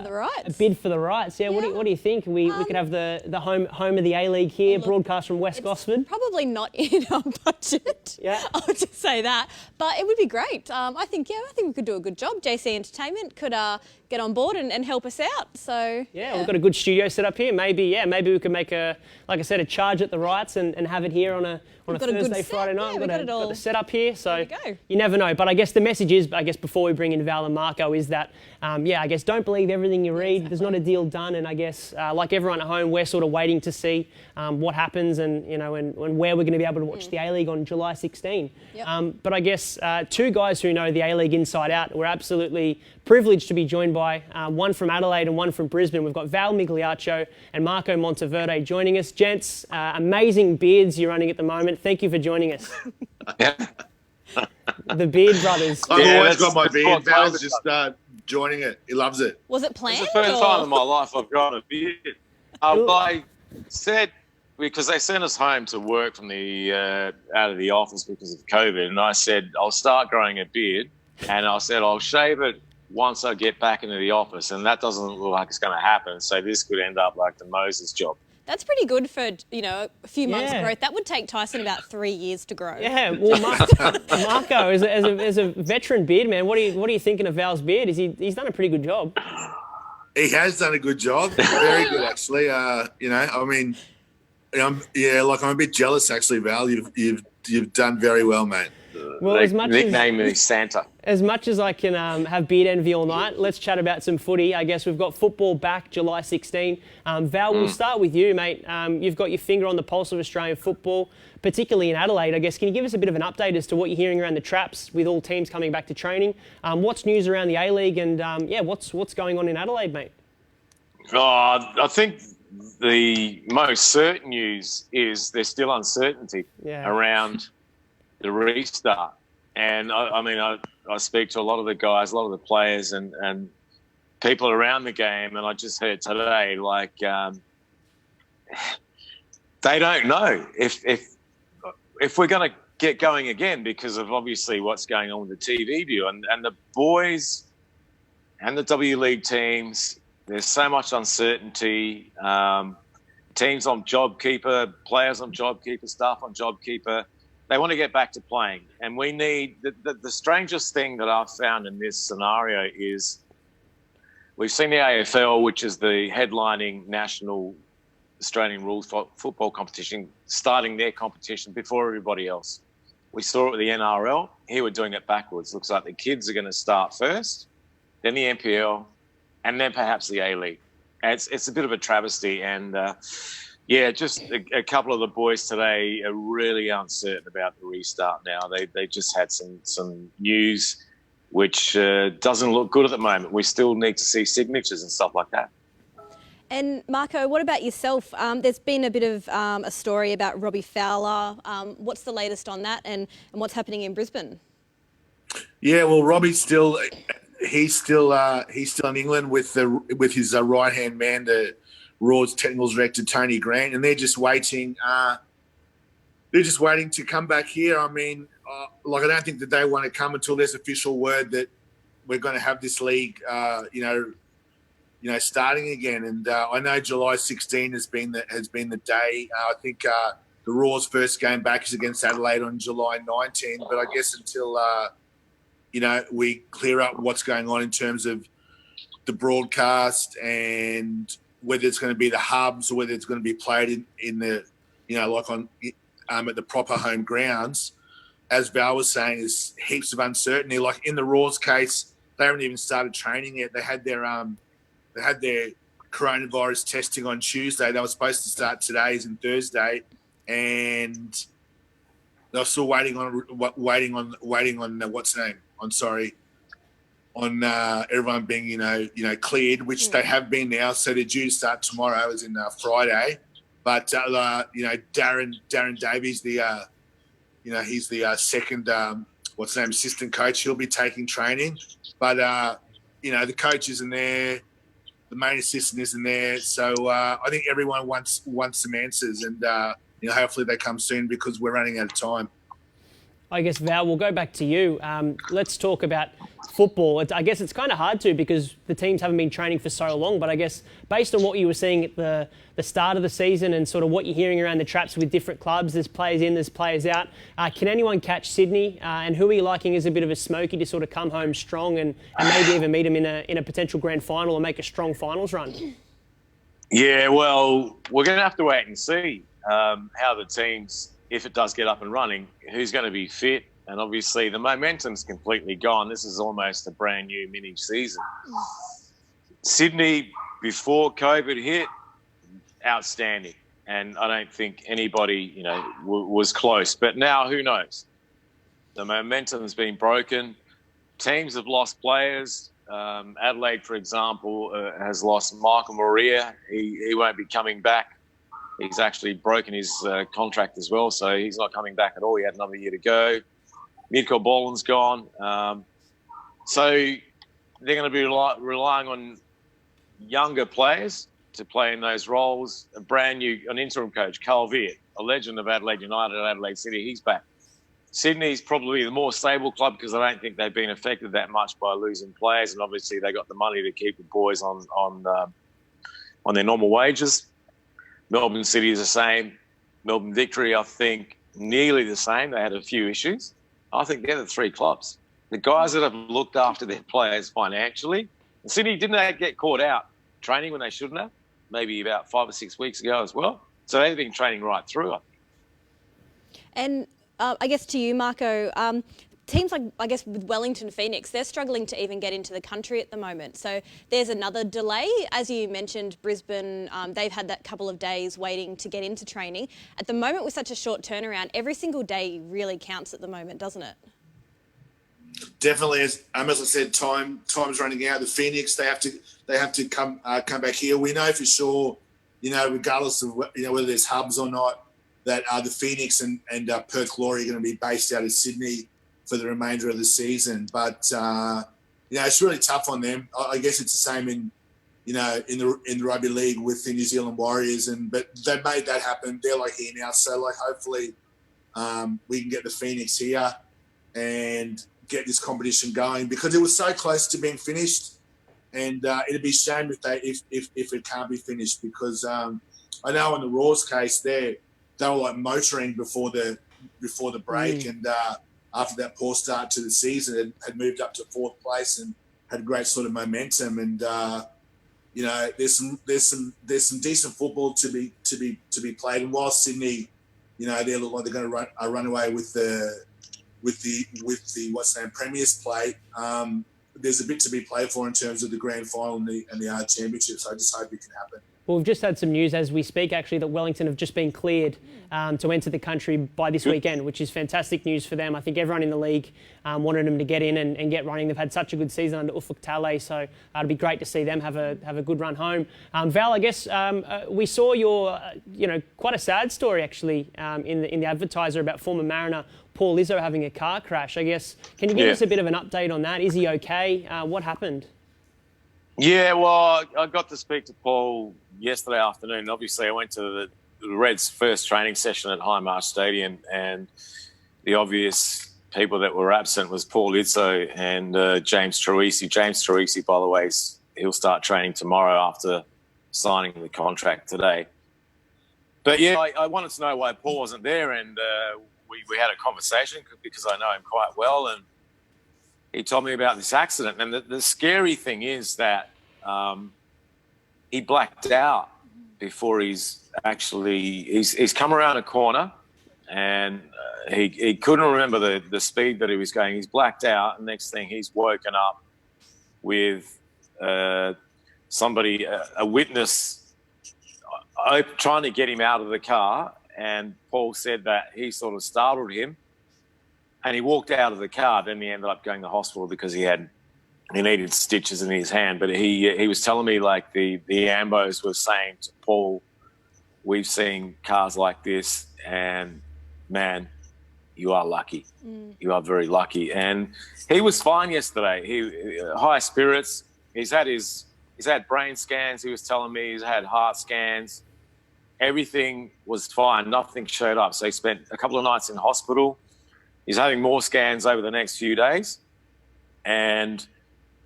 rights. A bid for the rights. Yeah. What do you think? We could have the home of the A-League here, broadcast from West Gosford. Probably not in our budget. Yeah. I'll just say that. But it would be great. I think we could do a good job. JC Entertainment could get on board and help us out. So yeah, we've got a good studio set up here. Maybe we could make a charge at the rights and have it here on a Thursday, Friday night. Yeah, we've got the setup here, so go. You never know. But I guess the message is, before we bring in Val and Marco, is that don't believe everything you read. Exactly. There's not a deal done, and I guess like everyone at home, we're sort of waiting to see what happens and where we're going to be able to watch the A-League on July 16. Yep. But I guess two guys who know the A-League inside out, we're absolutely privileged to be joined by, one from Adelaide and one from Brisbane. We've got Val Migliaccio and Marco Monteverde joining us. Gents, amazing beards you're running at the moment. Thank you for joining us. The Beard Brothers. I've always got my beard. Val's just joining it. He loves it. Was it planned? It's the first time in my life I've got a beard. I said, because they sent us home to work from the out of the office because of COVID, and I said, I'll start growing a beard, and I said, I'll shave it once I get back into the office, and that doesn't look like it's going to happen. So this could end up like the Moses job. That's pretty good for, a few months of growth. That would take Tyson about 3 years to grow. Yeah, well, Marco, as a veteran beard man, what are you thinking of Val's beard? He's done a pretty good job. He has done a good job. Very good, actually. I'm a bit jealous, actually, Val. You've done very well, mate. Well, nickname is Santa. As much as I can have beard envy all night, let's chat about some footy. I guess we've got football back July 16. Val, we'll start with you, mate. You've got your finger on the pulse of Australian football, particularly in Adelaide. I guess, can you give us a bit of an update as to what you're hearing around the traps with all teams coming back to training? What's news around the A-League and, what's going on in Adelaide, mate? I think the most certain news is there's still uncertainty around the restart. And I speak to a lot of the guys, a lot of the players and people around the game, and I just heard today, they don't know if we're going to get going again because of obviously what's going on with the TV deal. And the boys and the W League teams, there's so much uncertainty. Teams on JobKeeper, players on JobKeeper, staff on JobKeeper. They want to get back to playing. And we need the strangest thing that I've found in this scenario is we've seen the AFL, which is the headlining national Australian rules football competition, starting their competition before everybody else. We saw it with the NRL. Here we're doing it backwards. Looks like the kids are going to start first, then the NPL, and then perhaps the A-League. It's a bit of a travesty. And, just a couple of the boys today are really uncertain about the restart now. They just had some news which doesn't look good at the moment. We still need to see signatures and stuff like that. And Marco, what about yourself? There's been a bit of a story about Robbie Fowler. What's the latest on that, and what's happening in Brisbane? Yeah, well, Robbie's still he's still in England with his right hand man, the Raw's technical director Tony Grant, and they're just waiting. They're just waiting to come back here. I mean, I don't think that they want to come until there's official word that we're going to have this league, starting again. And I know July 16 has been the day. I think the Raw's first game back is against Adelaide on July 19. But I guess until we clear up what's going on in terms of the broadcast and whether it's going to be the hubs or whether it's going to be played in the, at the proper home grounds, as Val was saying, there's heaps of uncertainty. Like in the Raw's case, they haven't even started training yet. They had their coronavirus testing on Tuesday. They were supposed to start today's and Thursday, and they're still waiting on what's the name? On everyone being cleared, which they have been now. So they're due to start tomorrow, as in Friday. But Darren Davies, he's the second assistant coach. He'll be taking training, but the coach isn't there, the main assistant isn't there. So I think everyone wants some answers, and hopefully they come soon because we're running out of time. I guess, Val, we'll go back to you. Let's talk about football. I guess it's kind of hard to because the teams haven't been training for so long, but I guess based on what you were seeing at the start of the season and sort of what you're hearing around the traps with different clubs, there's players in, there's players out. Can anyone catch Sydney? And who are you liking as a bit of a smoky to sort of come home strong and maybe even meet them in a potential grand final or make a strong finals run? Yeah, well, we're going to have to wait and see how the teams, if it does get up and running, who's going to be fit. And obviously the momentum's completely gone. This is almost a brand new mini season. Sydney, before COVID hit, outstanding. And I don't think anybody, was close. But now, who knows? The momentum's been broken. Teams have lost players. Adelaide, for example, has lost Michael Maria. He won't be coming back. He's actually broken his contract as well, so he's not coming back at all. He had another year to go. Mirko Boland's gone. So they're going to be relying on younger players to play in those roles. An interim coach, Carl Viet, a legend of Adelaide United and Adelaide City, he's back. Sydney's probably the more stable club because I don't think they've been affected that much by losing players, and obviously they got the money to keep the boys on their normal wages. Melbourne City is the same. Melbourne Victory, I think, nearly the same. They had a few issues. I think they're the three clubs. The guys that have looked after their players financially. And Sydney didn't get caught out training when they shouldn't have, maybe about 5 or 6 weeks ago as well. So they've been training right through, I think. And I guess to you, Marco, teams like, I guess, with Wellington Phoenix, they're struggling to even get into the country at the moment. So there's another delay. As you mentioned, Brisbane, they've had that couple of days waiting to get into training. At the moment, with such a short turnaround, every single day really counts at the moment, doesn't it? Definitely, as I said, time's running out. The Phoenix, they have to come back here. We know for sure, regardless of whether there's hubs or not, that the Phoenix and Perth Glory are going to be based out of Sydney for the remainder of the season. But it's really tough on them. I guess it's the same in the rugby league with the New Zealand Warriors, but they've made that happen. They're here now, so hopefully we can get the Phoenix here and get this competition going because it was so close to being finished, and it'd be a shame if it can't be finished because I know in the Raw's case they were motoring before the break and. After that poor start to the season, had moved up to 4th place and had great sort of momentum. And there's some decent football to be played. And while Sydney, they look like they're going to run away with the Premier's play. There's a bit to be played for in terms of the grand final and the championship. So I just hope it can happen. Well, we've just had some news as we speak, actually, that Wellington have just been cleared to enter the country by this weekend, which is fantastic news for them. I think everyone in the league wanted them to get in and get running. They've had such a good season under Ufuk Talay, so it'll be great to see them have a good run home. Val, I guess we saw your, quite a sad story actually in the advertiser about former Mariner Paul Izzo having a car crash. I guess, can you give us a bit of an update on that? Is he okay? What happened? Yeah, well, I got to speak to Paul yesterday afternoon. Obviously, I went to the Reds' first training session at Highmarsh Stadium, and the obvious people that were absent was Paul Izzo and James Troisi. James Troisi, by the way, he'll start training tomorrow after signing the contract today. But yeah, I wanted to know why Paul wasn't there, and we had a conversation because I know him quite well, and he told me about this accident. And the scary thing is that he blacked out before he's come around a corner, and he couldn't remember the speed that he was going. He's blacked out, and next thing he's woken up with somebody, a witness, trying to get him out of the car. And Paul said that he sort of startled him, and he walked out of the car. Then he ended up going to hospital because he needed stitches in his hand. But he was telling me, like, the Ambos were saying to Paul, we've seen cars like this, and man, you are lucky. You are very lucky. And he was fine yesterday. He high spirits. He's had brain scans. He was telling me he's had heart scans. Everything was fine. Nothing showed up. So he spent a couple of nights in hospital. He's having more scans over the next few days. And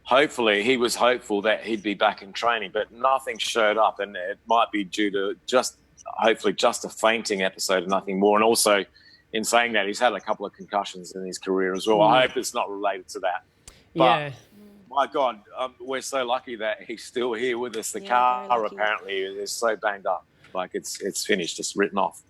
hopefully, he was hopeful that he'd be back in training, but nothing showed up. And it might be due to hopefully just a fainting episode and nothing more. And also, in saying that, he's had a couple of concussions in his career as well. I hope it's not related to that. But my God, we're so lucky that he's still here with us. The car apparently is so banged up. Like it's finished, it's written off.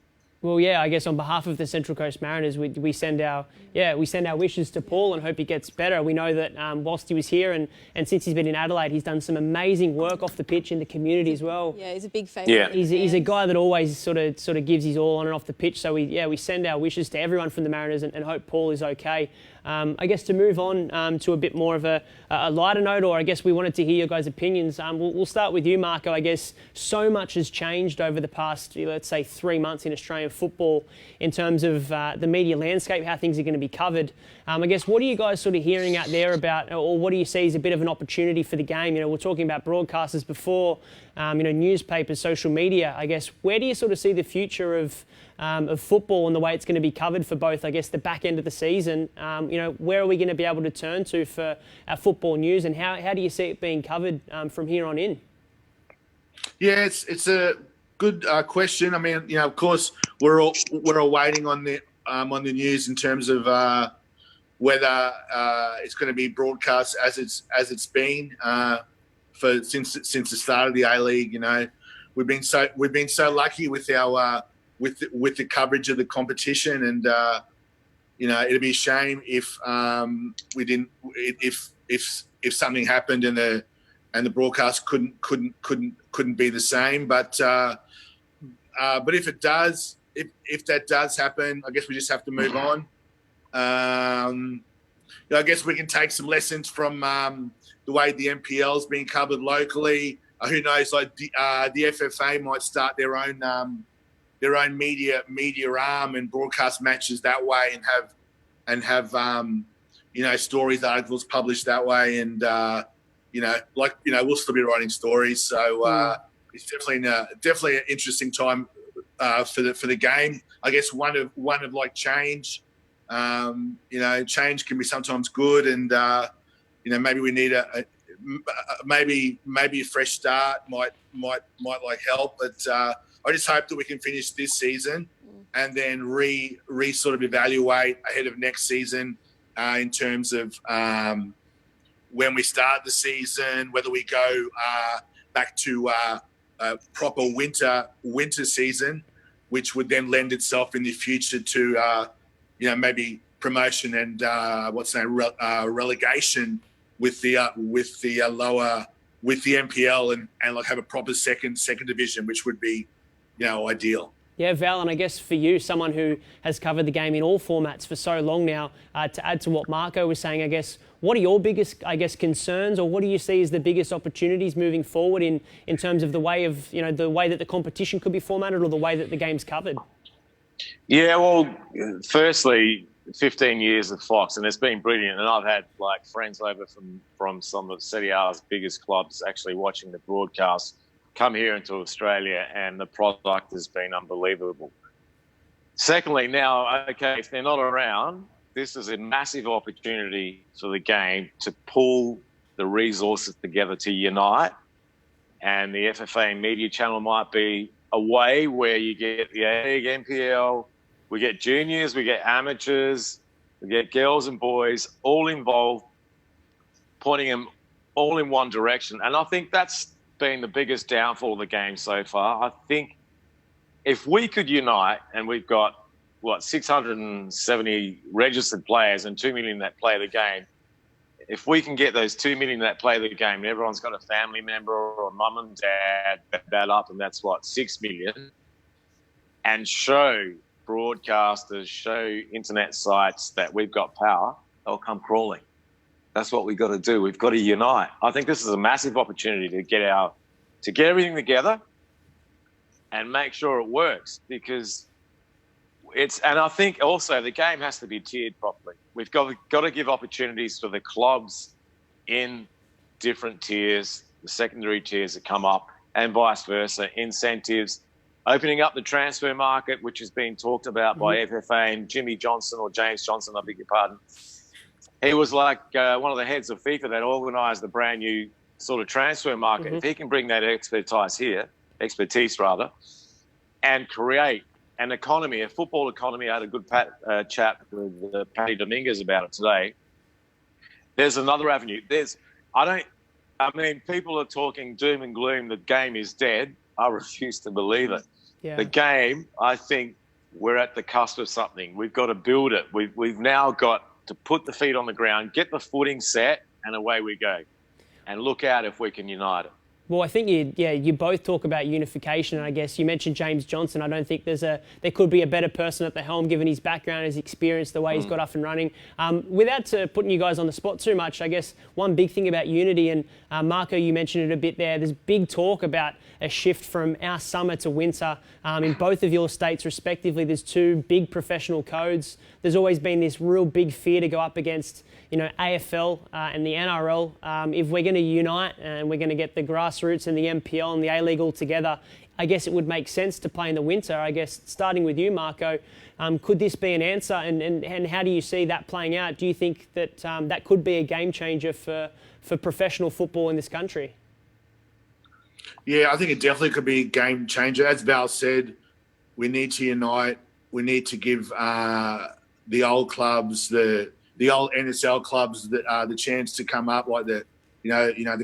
Well, yeah, I guess on behalf of the Central Coast Mariners, we send our wishes to Paul and hope he gets better. We know that whilst he was here and since he's been in Adelaide, he's done some amazing work off the pitch in the community as well. Yeah, he's a big favourite. Yeah. He's a guy that always sort of gives his all on and off the pitch. So we send our wishes to everyone from the Mariners and hope Paul is okay. I guess to move on to a bit more of a lighter note, or I guess we wanted to hear your guys' opinions. We'll start with you, Marco. I guess so much has changed over the past, let's say, 3 months in Australian football in terms of the media landscape, how things are going to be covered. I guess what are you guys sort of hearing out there about, or what do you see as a bit of an opportunity for the game? We're talking about broadcasters before, newspapers, social media. I guess where do you sort of see the future of football and the way it's going to be covered for both, I guess, the back end of the season? Where are we going to be able to turn to for our football news, and how do you see it being covered from here on in? Yeah, it's a good question. I mean, of course, we're all waiting on the news in terms of whether it's going to be broadcast as it's been since the start of the A-League. We've been so lucky with our with the coverage of the competition, and it'd be a shame if we didn't if something happened and the broadcast couldn't be the same. But if it does, if that does happen, I guess we just have to move on. I guess we can take some lessons from the way the NPL is being covered locally. Who knows? Like the FFA might start their own media arm and broadcast matches that way, and have stories, articles published that way, and we'll still be writing stories. So it's definitely an interesting time for the game. I guess one of like change. Change can be sometimes good, and maybe we need maybe a fresh start might like help, but I just hope that we can finish this season and then re sort of evaluate ahead of next season in terms of when we start the season, whether we go back to a proper winter season, which would then lend itself in the future to maybe promotion and relegation with the with the NPL and like have a proper second division, which would be, ideal. Yeah, Val, and I guess for you, someone who has covered the game in all formats for so long now, to add to what Marco was saying, I guess, what are your biggest, concerns, or what do you see as the biggest opportunities moving forward in terms of the way that the competition could be formatted or the way that the game's covered? Yeah, well, firstly, 15 years of Fox, and it's been brilliant. And I've had friends over from some of Serie A's biggest clubs actually watching the broadcast come here into Australia, and the product has been unbelievable. Secondly, now, okay, if they're not around, this is a massive opportunity for the game to pull the resources together to unite. And the FFA Media Channel might be a way where you get the A-League, NPL, we get juniors, we get amateurs, we get girls and boys all involved, pointing them all in one direction. And I think that's been the biggest downfall of the game so far. I think if we could unite, and we've got, 670 registered players and 2 million that play the game, if we can get those 2 million that play the game, and everyone's got a family member or a mum and dad that up, and that's 6 million, and show broadcasters, show internet sites that we've got power, they'll come crawling. That's what we've got to do. We've got to unite. I think this is a massive opportunity to get everything together and make sure it works, because and I think also the game has to be tiered properly. We've got to give opportunities for the clubs in different tiers, the secondary tiers that come up, and vice versa, incentives, opening up the transfer market, which has been talked about by FFA and Jimmy Johnson, or James Johnson, I beg your pardon. He was one of the heads of FIFA that organised the brand new sort of transfer market. If he can bring that expertise, and create an economy, a football economy. I had a good chat with Paddy Dominguez about it today. There's another avenue. People are talking doom and gloom, the game is dead. I refuse to believe it. Yeah. The game, I think we're at the cusp of something. We've got to build it. We've now got to put the feet on the ground, get the footing set, and away we go. And look out if we can unite it. Well, I think you both talk about unification, and I guess you mentioned James Johnson. I don't think there could be a better person at the helm, given his background, his experience, the way he's got up and running. Without putting you guys on the spot too much, I guess one big thing about unity, and Marco, you mentioned it a bit there, there's big talk about a shift from our summer to winter. In both of your states, respectively, there's two big professional codes. There's always been this real big fear to go up against AFL and the NRL. If we're going to unite and we're going to get the grassroots and the NPL and the A-League all together, I guess it would make sense to play in the winter. I guess starting with you, Marco, could this be an answer, and how do you see that playing out? Do you think that that could be a game changer for professional football in this country? Yeah, I think it definitely could be a game changer. As Val said, we need to unite. We need to give the old clubs, the old NSL clubs, the chance to come up, like the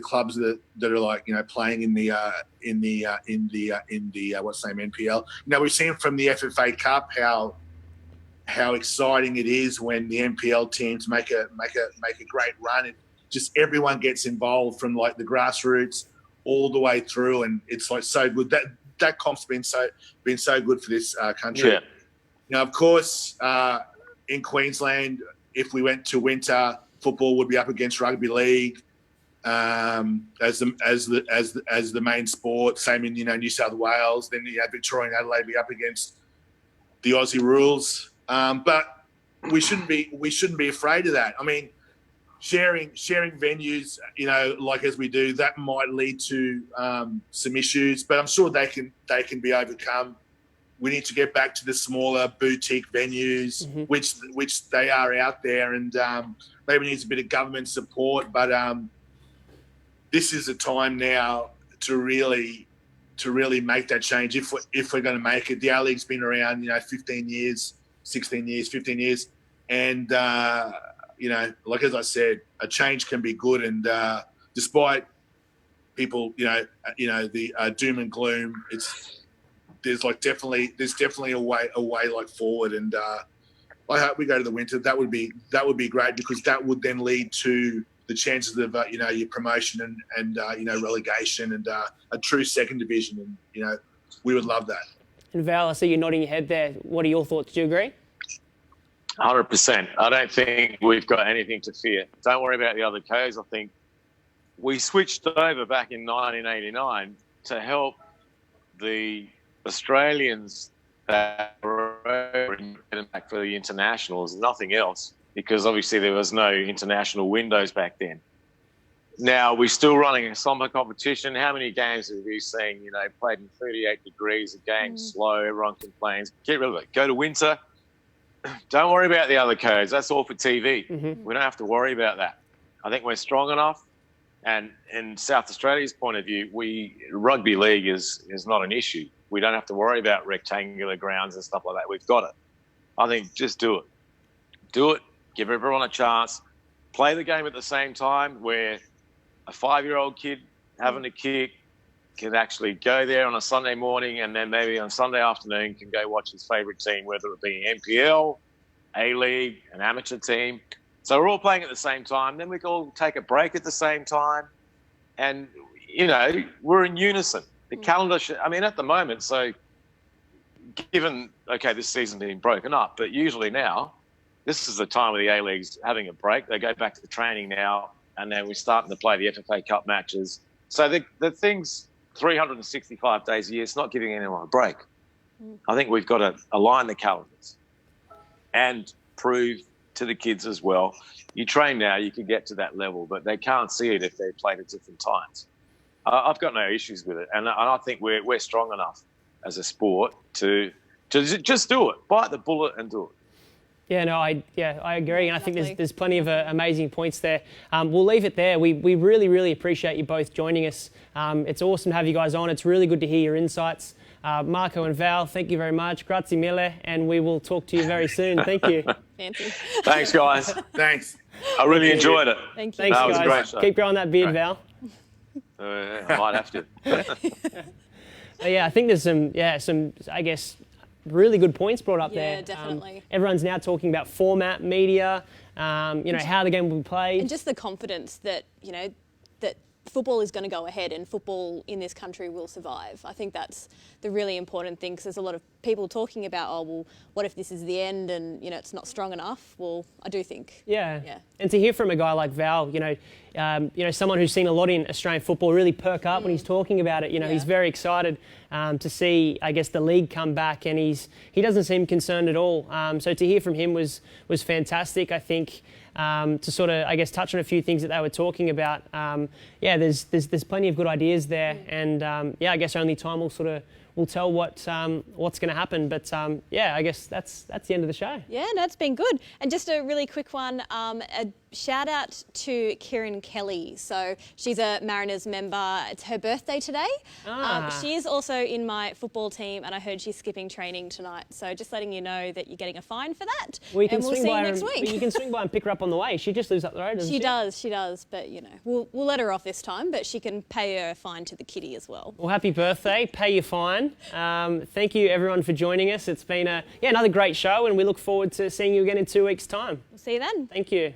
clubs that are playing in the NPL. We've seen from the FFA Cup how exciting it is when the NPL teams make a great run. Just everyone gets involved from the grassroots all the way through, and it's so good. That comp's been so good for this country. Yeah. Of course, in Queensland, if we went to winter, football would be up against rugby league as the main sport. Same in New South Wales. Then Victoria and Adelaide be up against the Aussie rules. But we shouldn't be afraid of that. I mean, sharing venues, as we do, that might lead to some issues, but I'm sure they can be overcome. We need to get back to the smaller boutique venues, which they are out there, and maybe needs a bit of government support. But this is a time now to really make that change if we're going to make it. The A-League's been around, 15 years, 16 years, 15 years, and as I said, a change can be good. And despite people, the doom and gloom, there's definitely a way forward. And I hope we go to the winter. That would be great, because that would then lead to the chances of your promotion and relegation and a true second division, and we would love that. And Val, I see you nodding your head there. What are your thoughts? Do you agree? 100%. I don't think we've got anything to fear. Don't worry about the other codes. I think we switched over back in 1989 to help the Australians that were back for the internationals, nothing else, because obviously there was no international windows back then. Now, we're still running a summer competition. How many games have you seen, played in 38 degrees, a game slow, everyone complains. Get rid of it. Go to winter. Don't worry about the other codes. That's all for TV. We don't have to worry about that. I think we're strong enough. And in South Australia's point of view, rugby league is not an issue. We don't have to worry about rectangular grounds and stuff like that. We've got it. I think just do it. Do it. Give everyone a chance. Play the game at the same time where a 5-year-old kid having a kick can actually go there on a Sunday morning and then maybe on Sunday afternoon can go watch his favourite team, whether it be NPL, A-League, an amateur team. So we're all playing at the same time. Then we can all take a break at the same time. And, we're in unison. The calendar, at the moment, so given, this season being broken up, but usually now, this is the time where the A-League's having a break. They go back to the training now, and then we're starting to play the FFA Cup matches. So the thing's 365 days a year. It's not giving anyone a break. I think we've got to align the calendars and prove to the kids as well. You train now, you can get to that level, but they can't see it if they played at different times. I've got no issues with it, and I think we're strong enough as a sport to just do it. Bite the bullet and do it. Yeah, no, I agree, and I think there's plenty of amazing points there. We'll leave it there. We really, really appreciate you both joining us. It's awesome to have you guys on. It's really good to hear your insights. Marco and Val, thank you very much. Grazie mille, and we will talk to you very soon. Thank you. Fancy. Thanks, guys. Thanks. I really enjoyed it. Thank you. Thanks, that was guys. a great show. Keep growing that beard, Val. I might have to. I think there's some, I guess, really good points brought up there. Yeah, definitely. Everyone's now talking about format, media, how the game will be played. And just the confidence that, that football is going to go ahead and football in this country will survive. I think that's the really important thing, because there's a lot of people talking about, what if this is the end and, it's not strong enough? Well, I do think. Yeah. And to hear from a guy like Val, someone who's seen a lot in Australian football really perk up when he's talking about it. He's very excited to see, I guess, the league come back, and he doesn't seem concerned at all. So to hear from him was fantastic. I think to sort of, I guess, touch on a few things that they were talking about. There's plenty of good ideas there, and I guess only time will tell what's going to happen. But I guess that's the end of the show. Yeah, no, it's been good. And just a really quick one, a shout out to Kieran Kelly. So she's a Mariners member. It's her birthday today. She is also in my football team, and I heard she's skipping training tonight. So just letting you know that you're getting a fine for that. We'll see you next week. You can swing by and pick her up on the way. She just lives up the road, doesn't she? She does. But, we'll let her off this time, but she can pay her fine to the kitty as well. Well, happy birthday. Pay your fine. Thank you, everyone, for joining us. It's been another great show, and we look forward to seeing you again in 2 weeks' time. We'll see you then. Thank you.